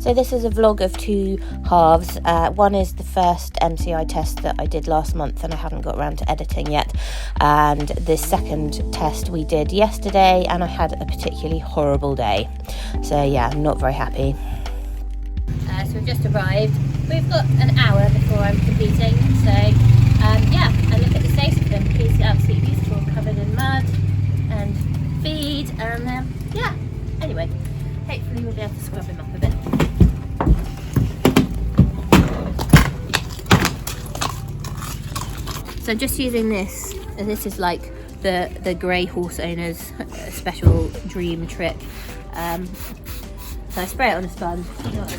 So this is a vlog of two halves. One is the first MCI test that I did last month and I haven't got around to editing yet. And the second test we did yesterday and I had a particularly horrible day. So yeah, I'm not very happy. So we've just arrived. We've got an hour before I'm competing. So yeah, and look at the state of him. He's absolutely beautiful, covered in mud and feed. And yeah, anyway, hopefully we'll be able to scrub him up a bit. So I'm just using this, and this is like the grey horse owner's special dream trick. So I spray it on a sponge. I'm not a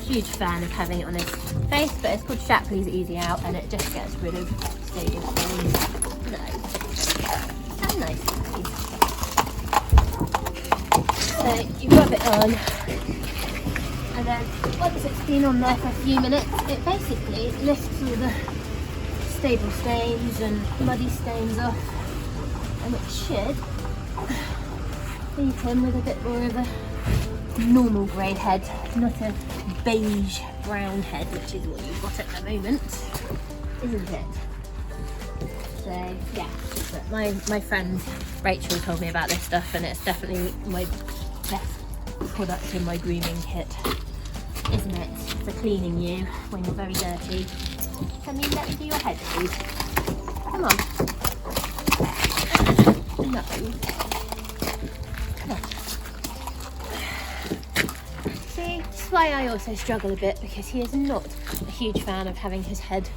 huge fan of having it on his face, but it's called Shapley's Easy Out, and it just gets rid of stable stains. How nice. So you rub it on, and then once it's been on there for a few minutes, it basically lifts all the stable stains and muddy stains off, and it should leave him with a bit more of a normal grey head, not a beige brown head, which is what you've got at the moment, isn't it? So yeah, but my friend Rachel told me about this stuff, and it's definitely my best product in my grooming kit, isn't it? For cleaning you when you're very dirty. Can you let me do your head, please? Come on. No. Come on. See, this is why I also struggle a bit, because he is not a huge fan of having his head.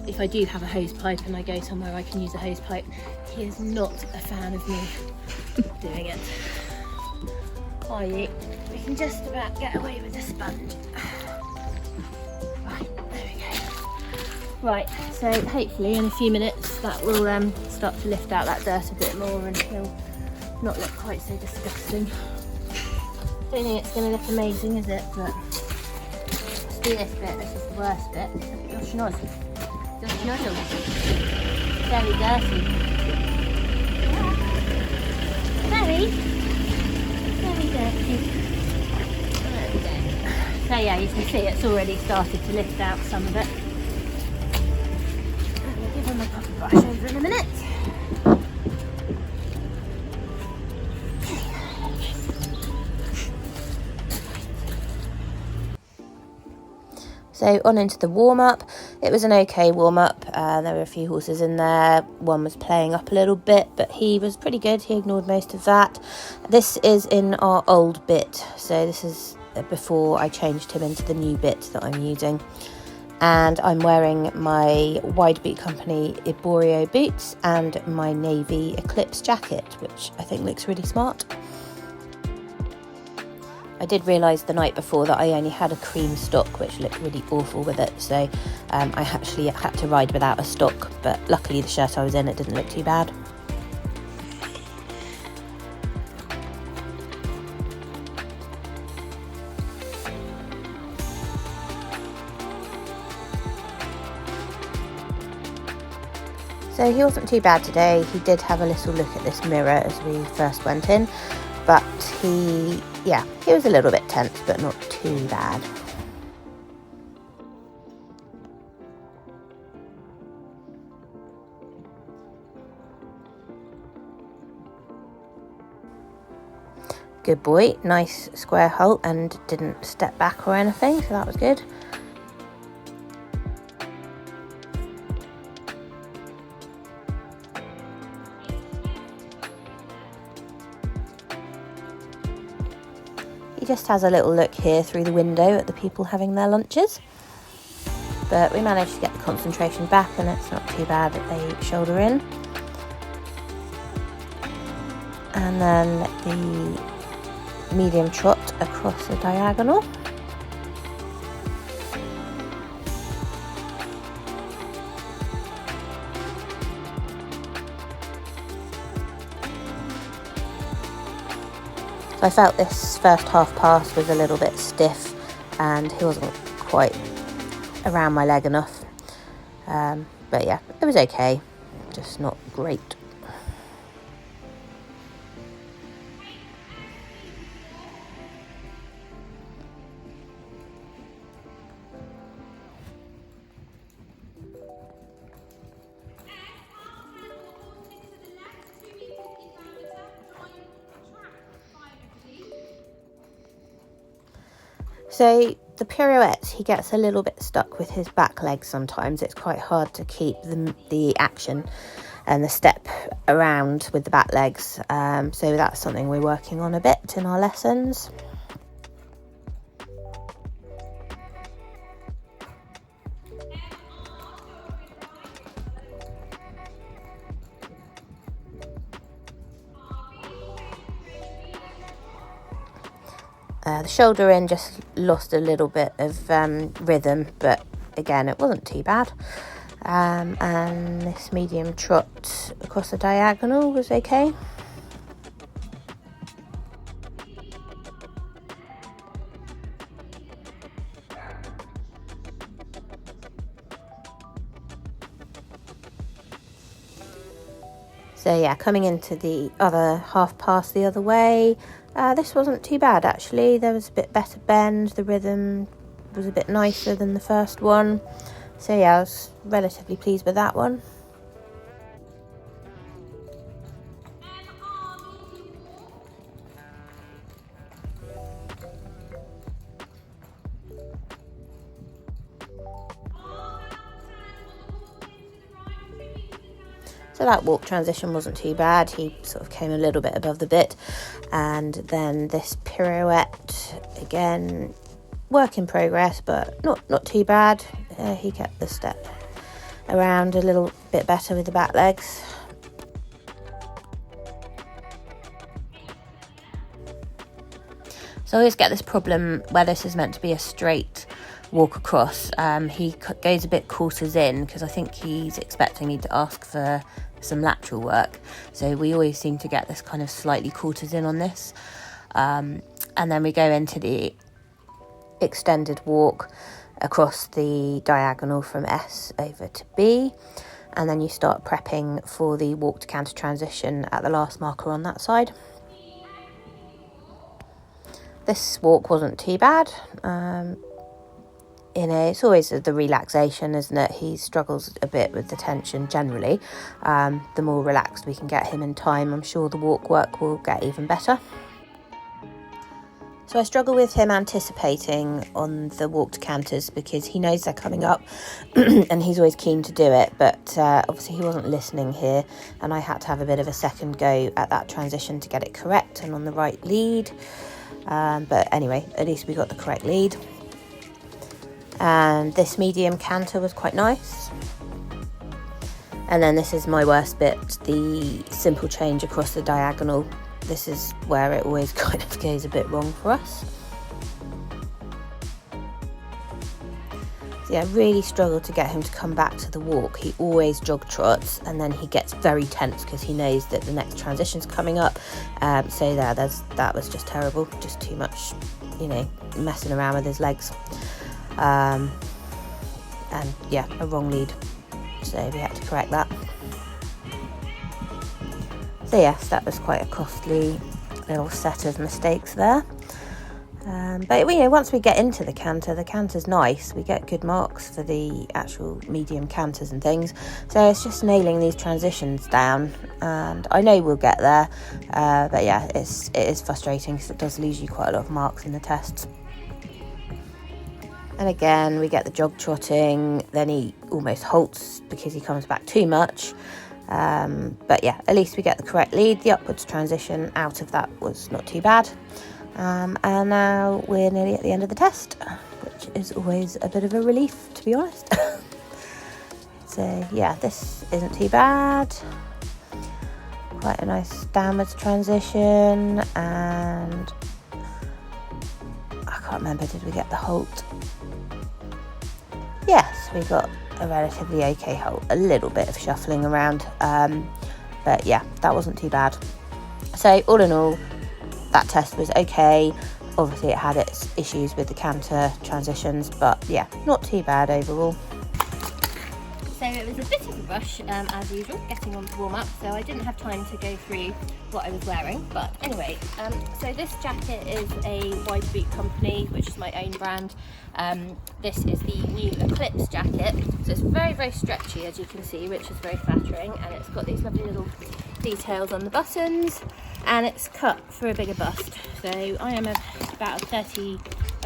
If I do have a hose pipe and I go somewhere I can use a hose pipe, he is not a fan of me doing it. Are you? We can just about get away with the sponge. Right, so hopefully in a few minutes that will start to lift out that dirt a bit more and he'll not look quite so disgusting. Don't think it's going to look amazing, is it? But let's do this bit. This is the worst bit. Look at your schnoz. Your schnozzle. Very dirty. Very dirty. There we go. So yeah, you can see it's already started to lift out some of it. I'll pop a brush over in a minute. So on into the warm-up. It was an okay warm-up. There were a few horses in there. One was playing up a little bit, but he was pretty good. He ignored most of that. This is in our old bit. So this is before I changed him into the new bit that I'm using. And I'm wearing my Wide Boot Company Iborio boots and my navy Eclipse jacket, which I think looks really smart. I did realise the night before that I only had a cream stock, which looked really awful with it, so I actually had to ride without a stock, but luckily the shirt I was in, it didn't look too bad. So he wasn't too bad today. He did have a little look at this mirror as we first went in, but he was a little bit tense, but not too bad. Good boy, nice square halt and didn't step back or anything, so that was good. He just has a little look here through the window at the people having their lunches. But we managed to get the concentration back and it's not too bad at the shoulder in. And then the medium trot across the diagonal. So I felt this first half pass was a little bit stiff and he wasn't quite around my leg enough. But yeah, it was okay, just not great. So the pirouettes, he gets a little bit stuck with his back legs sometimes. It's quite hard to keep the action and the step around with the back legs. So that's something we're working on a bit in our lessons. The shoulder in just lost a little bit of rhythm, but again, it wasn't too bad. And this medium trot across the diagonal was okay. So yeah, coming into the other half pass the other way, this wasn't too bad actually. There was a bit better bend, the rhythm was a bit nicer than the first one. So yeah, I was relatively pleased with that one. So that walk transition wasn't too bad. He sort of came a little bit above the bit. And then this pirouette, again, work in progress, but not too bad. He kept the step around a little bit better with the back legs. So I always get this problem where this is meant to be a straight walk across. He goes a bit quarters in because I think he's expecting me to ask for some lateral work. So we always seem to get this kind of slightly quarters in on this. And then we go into the extended walk across the diagonal from S over to B. And then you start prepping for the walk to canter transition at the last marker on that side. This walk wasn't too bad. It's always the relaxation, isn't it? He struggles a bit with the tension generally. The more relaxed we can get him in time, I'm sure the walk work will get even better. So I struggle with him anticipating on the walk to canters because he knows they're coming up and he's always keen to do it, but obviously he wasn't listening here, and I had to have a bit of a second go at that transition to get it correct and on the right lead. But anyway, at least we got the correct lead. And this medium canter was quite nice. And then this is my worst bit, the simple change across the diagonal. This is where it always kind of goes a bit wrong for us. So yeah, I really struggled to get him to come back to the walk. He always jog trots and then he gets very tense because he knows that the next transition's coming up. So that was just terrible, just too much, messing around with his legs. And yeah, a wrong lead, so we had to correct that. So yes, that was quite a costly little set of mistakes there. But once we get into the canter's nice. We get good marks for the actual medium canters and things. So it's just nailing these transitions down, and I know we'll get there. But yeah, it is frustrating because it does lose you quite a lot of marks in the tests. And again, we get the jog trotting, then he almost halts because he comes back too much. But yeah, at least we get the correct lead. The upwards transition out of that was not too bad. And now we're nearly at the end of the test, which is always a bit of a relief, to be honest. So yeah, this isn't too bad. Quite a nice downwards transition, and I can't remember, did we get the halt? Yes, we got a relatively okay halt, a little bit of shuffling around, but yeah, that wasn't too bad. So all in all, that test was okay. Obviously it had its issues with the canter transitions, but yeah, not too bad overall. So it was a bit of a rush, as usual, getting on to warm up, so I didn't have time to go through what I was wearing. But anyway, so this jacket is a Wide Boot Company, which is my own brand. This is the new Eclipse jacket. So it's very, very stretchy, as you can see, which is very flattering, and it's got these lovely little details on the buttons, and it's cut for a bigger bust. So I am about a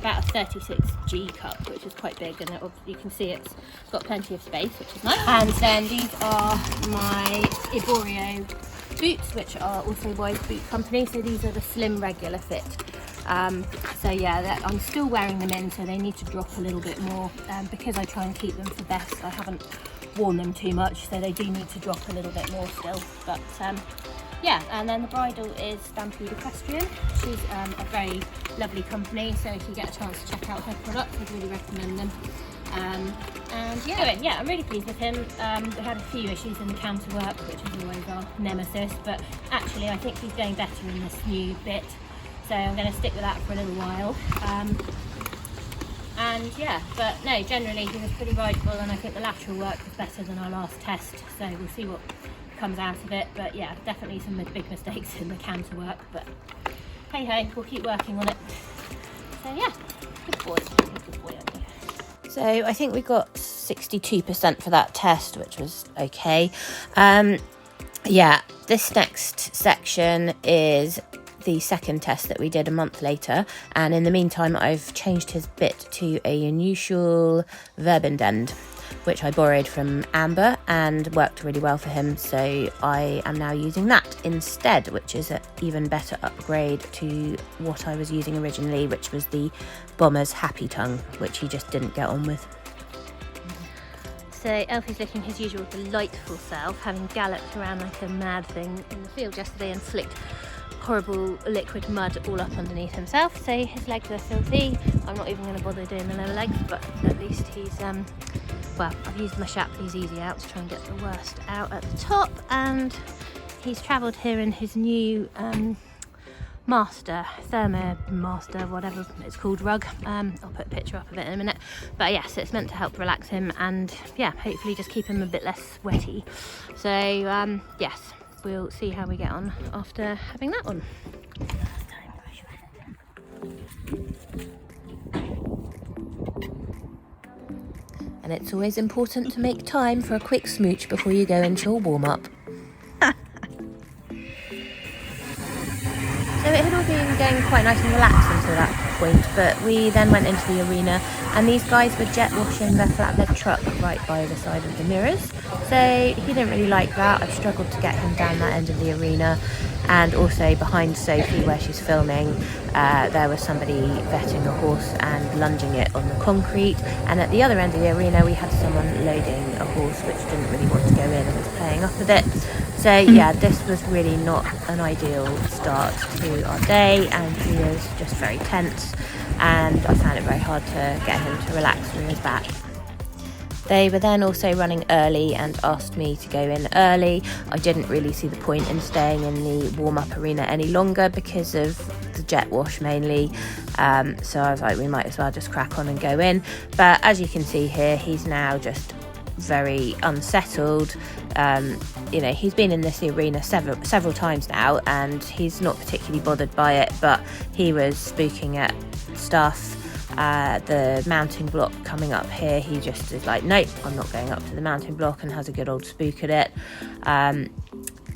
about a 36G cup, which is quite big, and you can see it's got plenty of space, which is nice. And then these are my Iborio boots, which are also Wise Boot Company, so these are the slim regular fit. So yeah, I'm still wearing them in, so they need to drop a little bit more, because I try and keep them for best. I haven't worn them too much, so they do need to drop a little bit more still, but yeah. And then the bridle is Stampede Equestrian. She's a very lovely company, so if you get a chance to check out her products, I'd really recommend them. And yeah, I'm really pleased with him. We had a few issues in the counter work, which is always our nemesis, but actually I think he's going better in this new bit, so I'm going to stick with that for a little while. And yeah, but no, generally he was pretty rideable, and I think the lateral work was better than our last test, so we'll see what comes out of it. But yeah, definitely some big mistakes in the counter work, but hey ho, we'll keep working on it. So yeah, good boy, good boy. So I think we got 62% for that test, which was okay. Yeah, this next section is the second test that we did a month later, and in the meantime I've changed his bit to a unusual Verbindend, which I borrowed from Amber and worked really well for him, so I am now using that instead, which is an even better upgrade to what I was using originally, which was the Bomber's Happy Tongue, which he just didn't get on with. So Elfie's looking his usual delightful self, having galloped around like a mad thing in the field yesterday and flicked horrible liquid mud all up underneath himself, so his legs are filthy. I'm not even going to bother doing the lower legs, but at least he's well, I've used my Shapley's Easy Out to try and get the worst out at the top, and he's travelled here in his new Thermo Master, whatever it's called, rug. I'll put a picture up of it in a minute, but yes, it's meant to help relax him and yeah, hopefully just keep him a bit less sweaty. So yes, we'll see how we get on after having that on. And it's always important to make time for a quick smooch before you go into your warm-up. So it had all been going quite nice and relaxed until that point, but we then went into the arena and these guys were jet washing their flatbed truck right by the side of the mirrors. So he didn't really like that. I've struggled to get him down that end of the arena, and also behind Sophie where she's filming, there was somebody vetting a horse and lunging it on the concrete, and at the other end of the arena we had someone loading a horse which didn't really want to go in and was playing up a bit. So yeah, this was really not an ideal start to our day, and he was just very tense, and I found it very hard to get him to relax through his back. They were then also running early and asked me to go in early. I didn't really see the point in staying in the warm-up arena any longer because of the jet wash mainly, so I was like, we might as well just crack on and go in. But as you can see here, he's now just very unsettled. You know, he's been in this arena several times now, and he's not particularly bothered by it, but he was spooking at stuff. The mounting block coming up here, he just is like, nope, I'm not going up to the mounting block, and has a good old spook at it.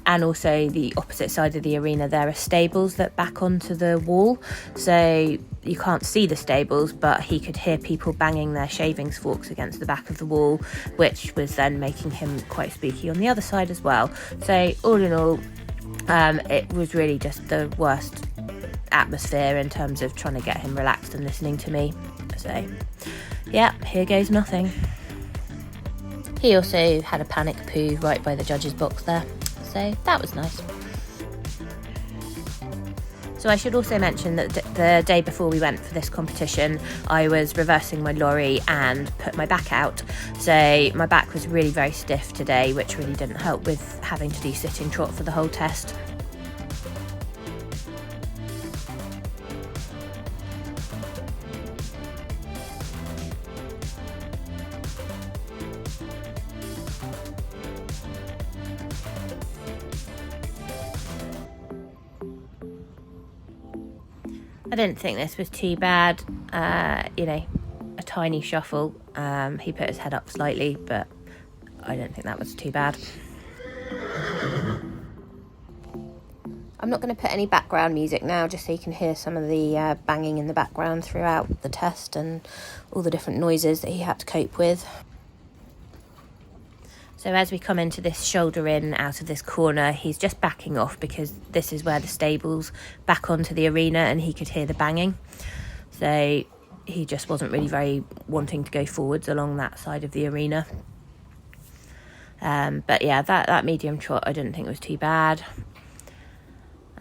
And also the opposite side of the arena, there are stables that back onto the wall, so you can't see the stables, but he could hear people banging their shavings forks against the back of the wall, which was then making him quite spooky on the other side as well. So all in all, it was really just the worst atmosphere in terms of trying to get him relaxed and listening to me. So yeah, here goes nothing. He also had a panic poo right by the judge's box there, so that was nice. So I should also mention that the day before we went for this competition, I was reversing my lorry and put my back out. So my back was really very stiff today, which really didn't help with having to do sitting trot for the whole test. I didn't think this was too bad, you know, a tiny shuffle. He put his head up slightly, but I don't think that was too bad. I'm not going to put any background music now, just so you can hear some of the banging in the background throughout the test and all the different noises that he had to cope with. So as we come into this shoulder in out of this corner, he's just backing off because this is where the stable's back onto the arena and he could hear the banging. So he just wasn't really very wanting to go forwards along that side of the arena. But yeah, that medium trot I didn't think was too bad.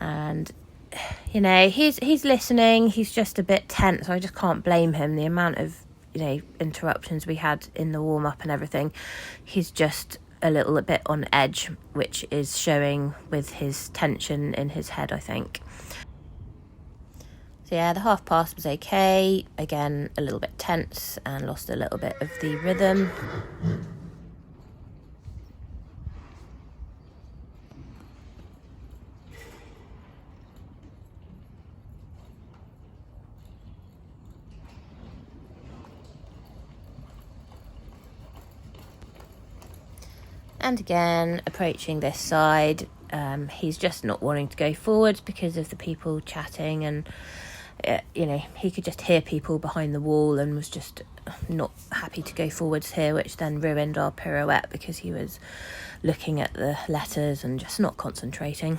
And, you know, he's listening. He's just a bit tense. I just can't blame him. The amount of, you know, interruptions we had in the warm-up and everything, he's just a little bit on edge, which is showing with his tension in his head, I think. So yeah, the half pass was okay. Again, a little bit tense and lost a little bit of the rhythm. And again, approaching this side, he's just not wanting to go forwards because of the people chatting, and you know, he could just hear people behind the wall and was just not happy to go forwards here, which then ruined our pirouette because he was looking at the letters and just not concentrating.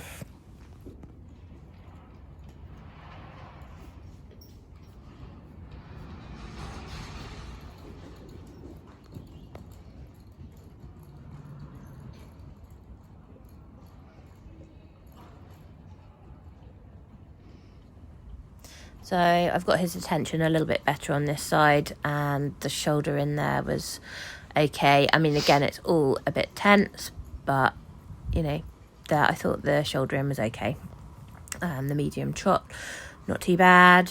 So I've got his attention a little bit better on this side, and the shoulder in there was okay. I mean, again, it's all a bit tense, but, you know, I thought the shoulder in was okay. The medium trot, not too bad.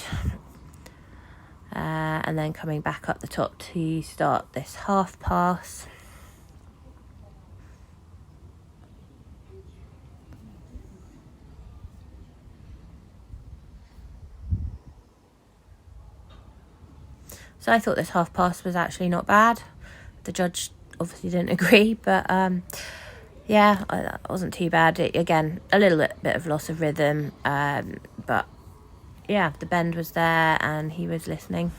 And then coming back up the top to start this half pass. So I thought this half pass was actually not bad. The judge obviously didn't agree, but yeah, that wasn't too bad. Again, a little bit of loss of rhythm, but yeah, the bend was there and he was listening.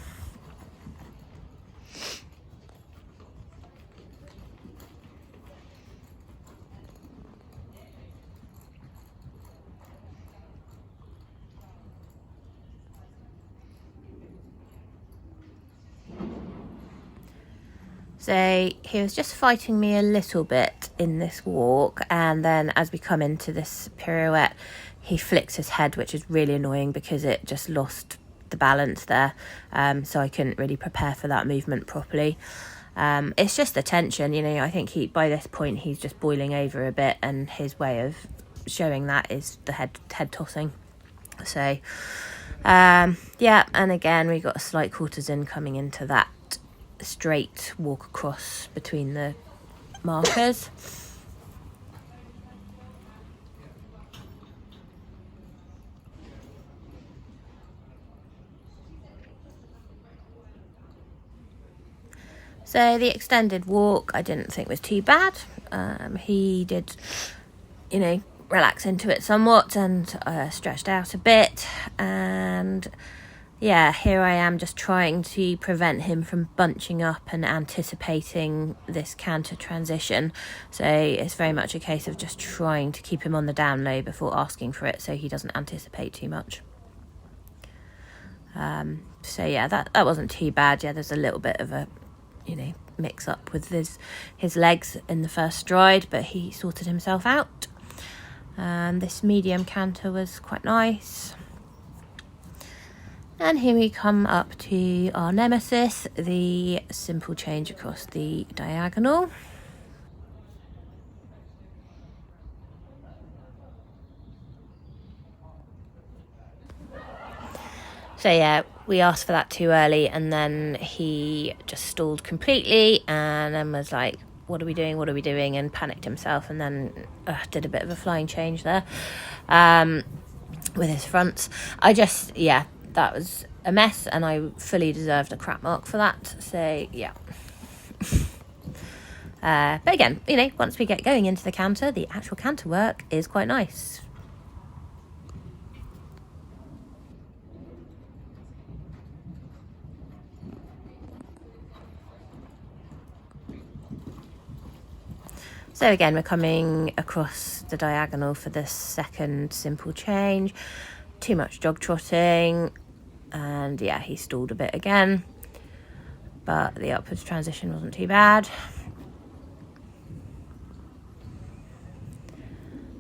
So he was just fighting me a little bit in this walk, and then as we come into this pirouette, he flicks his head, which is really annoying because it just lost the balance there. So I couldn't really prepare for that movement properly. It's just the tension, you know. I think by this point he's just boiling over a bit, and his way of showing that is the head tossing. So yeah, and again we got a slight courtesan coming into that straight walk across between the markers. So the extended walk I didn't think was too bad. He did, you know, relax into it somewhat and stretched out a bit, and yeah, here I am just trying to prevent him from bunching up and anticipating this canter transition. So it's very much a case of just trying to keep him on the down low before asking for it so he doesn't anticipate too much. So yeah, that wasn't too bad. Yeah, there's a little bit of a, you know, mix up with his legs in the first stride, but he sorted himself out. And this medium canter was quite nice. And here we come up to our nemesis, the simple change across the diagonal. So yeah, we asked for that too early, and then he just stalled completely and then was like, what are we doing, and panicked himself, and then did a bit of a flying change there with his fronts. That was a mess, and I fully deserved a crap mark for that. So yeah. But again, you know, once we get going into the canter, the actual canter work is quite nice. So again, we're coming across the diagonal for the second simple change. Too much jog trotting, and yeah, he stalled a bit again, but the upwards transition wasn't too bad.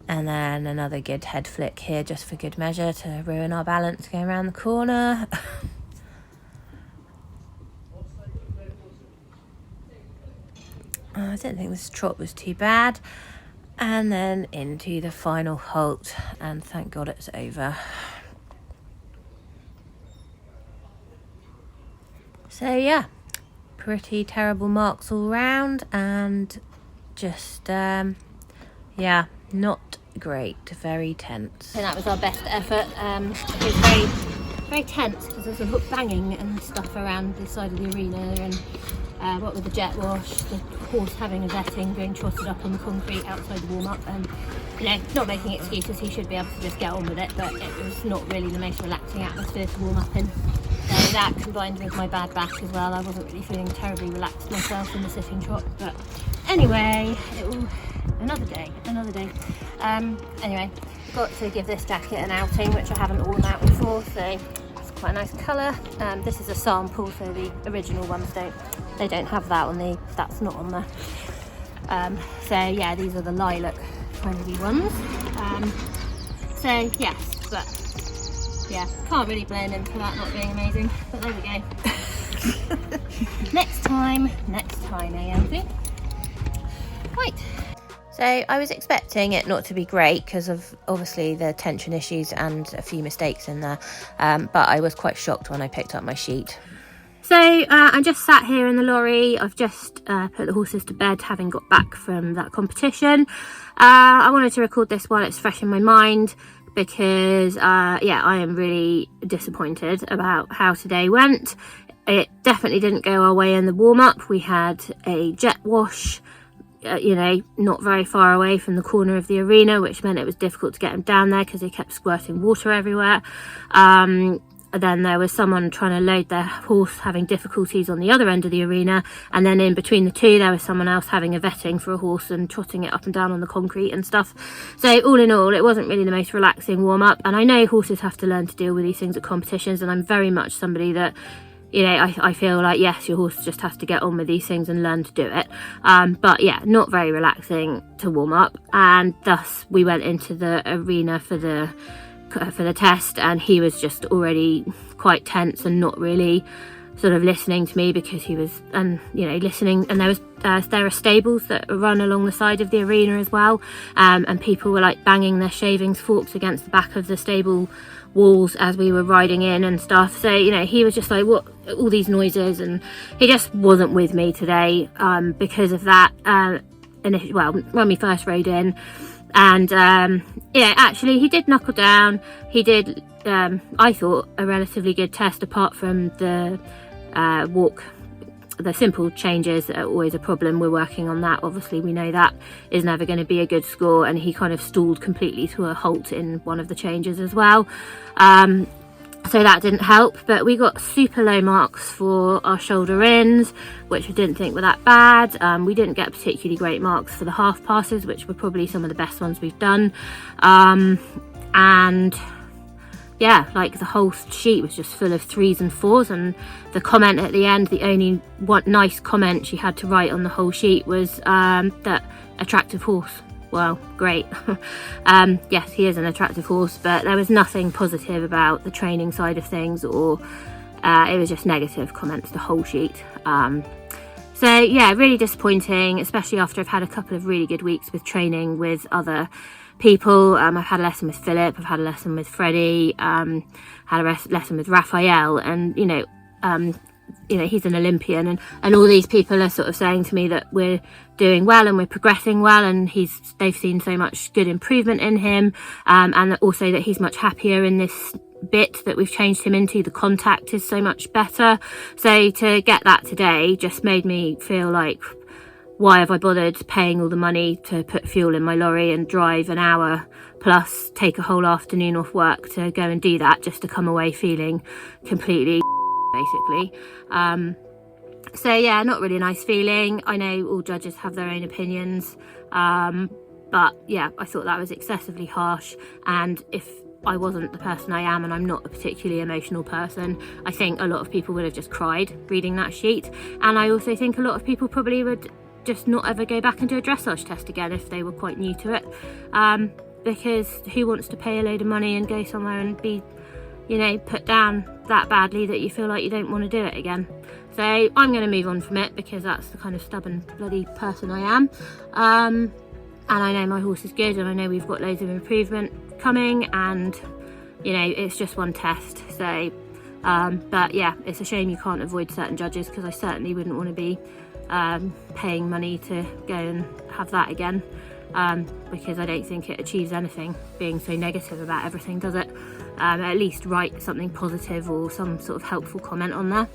And then another good head flick here just for good measure to ruin our balance going around the corner. I didn't think this trot was too bad. And then into the final halt, and thank God it's over. So yeah, pretty terrible marks all round, and just yeah, not great, very tense. So that was our best effort. It was very tense because there's a hook banging and stuff around the side of the arena, and what with the jet wash, the horse having a vetting, being trotted up on the concrete outside the warm-up, and not making excuses, he should be able to just get on with it, but it was not really the most relaxing atmosphere to warm up in. So that combined with my bad back as well, I wasn't really feeling terribly relaxed myself in the sitting trot, but anyway, another day. Anyway, got to give this jacket an outing, which I haven't worn out before, so it's quite a nice colour. This is a sample, so the original ones they don't have that on that's not on there. So yeah, these are the lilac friendly ones. So yes, but yeah, can't really blame him for that not being amazing, but there we go. next time, AMV. Right. So I was expecting it not to be great because of obviously the tension issues and a few mistakes in there, but I was quite shocked when I picked up my sheet. So I'm just sat here in the lorry. I've just put the horses to bed, having got back from that competition. I wanted to record this while it's fresh in my mind because yeah, I am really disappointed about how today went. It definitely didn't go our way in the warm-up. We had a jet wash, not very far away from the corner of the arena, which meant it was difficult to get him down there because he kept squirting water everywhere. Then there was someone trying to load their horse having difficulties on the other end of the arena, and then in between the two there was someone else having a vetting for a horse and trotting it up and down on the concrete and stuff. So all in all, it wasn't really the most relaxing warm-up, and I know horses have to learn to deal with these things at competitions, and I'm very much somebody that I feel like, yes, your horse just has to get on with these things and learn to do it. But yeah, not very relaxing to warm up, and thus we went into the arena for the test, and he was just already quite tense and not really sort of listening to me because he was listening, and there are stables that run along the side of the arena as well, and people were like banging their shavings forks against the back of the stable walls as we were riding in and stuff. So he was just like, what, all these noises, and he just wasn't with me today because of that. When we first rode in, and actually he did knuckle down. He did I thought a relatively good test, apart from the walk. The simple changes are always a problem. We're working on that. Obviously, we know that is never going to be a good score, and he kind of stalled completely to a halt in one of the changes as well. So that didn't help, but we got super low marks for our shoulder ins, which I didn't think were that bad. We didn't get particularly great marks for the half passes, which were probably some of the best ones we've done. And yeah, like the whole sheet was just full of 3s and 4s, and the comment at the end, the only one nice comment she had to write on the whole sheet was that attractive horse. Well, great. Yes, he is an attractive horse, but there was nothing positive about the training side of things, or it was just negative comments, the whole sheet. So yeah, really disappointing, especially after I've had a couple of really good weeks with training with other people. I've had a lesson with Philip, I've had a lesson with Freddie, had a lesson with Raphael, and he's an Olympian, and all these people are sort of saying to me that we're doing well and we're progressing well, and they've seen so much good improvement in him, and also that he's much happier in this bit that we've changed him into. The contact is so much better. So to get that today just made me feel like, why have I bothered paying all the money to put fuel in my lorry and drive an hour plus take a whole afternoon off work to go and do that, just to come away feeling completely basically. So yeah, not really a nice feeling. I know all judges have their own opinions, but yeah, I thought that was excessively harsh. And if I wasn't the person I am, and I'm not a particularly emotional person, I think a lot of people would have just cried reading that sheet. And I also think a lot of people probably would just not ever go back and do a dressage test again if they were quite new to it, because who wants to pay a load of money and go somewhere and be, you know, put down that badly that you feel like you don't want to do it again. So I'm going to move on from it, because that's the kind of stubborn bloody person I am. And I know my horse is good, and I know we've got loads of improvement coming, and you know, it's just one test. So but yeah, it's a shame you can't avoid certain judges, because I certainly wouldn't want to be paying money to go and have that again, because I don't think it achieves anything being so negative about everything, does it? At least write something positive or some sort of helpful comment on there.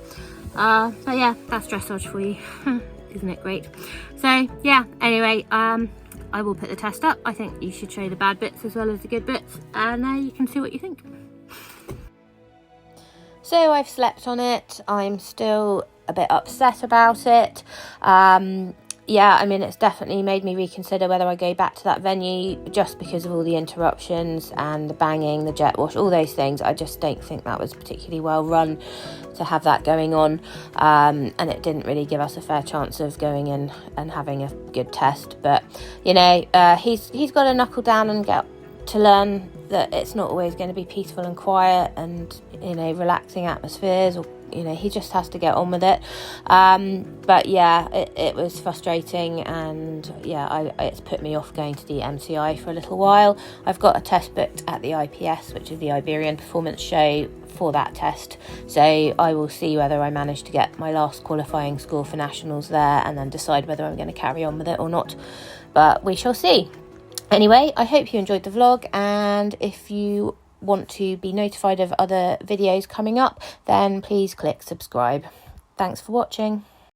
But yeah, that's dressage for you. Isn't it great? So yeah, anyway, I will put the test up. I think you should show the bad bits as well as the good bits, and you can see what you think. So I've slept on it. I'm still a bit upset about it. Yeah, I mean, it's definitely made me reconsider whether I go back to that venue, just because of all the interruptions and the banging, the jet wash, all those things. I just don't think that was particularly well run to have that going on, and it didn't really give us a fair chance of going in and having a good test. But you know, he's got to knuckle down and get to learn that it's not always going to be peaceful and quiet and, you know, relaxing atmospheres, or you know, he just has to get on with it. But yeah, it was frustrating, and yeah, it's put me off going to the MCI for a little while. I've got a test booked at the IPS, which is the Iberian Performance Show, for that test, so I will see whether I manage to get my last qualifying score for nationals there, and then decide whether I'm going to carry on with it or not, but we shall see. Anyway, I hope you enjoyed the vlog, and if you want to be notified of other videos coming up, then please click subscribe. Thanks for watching.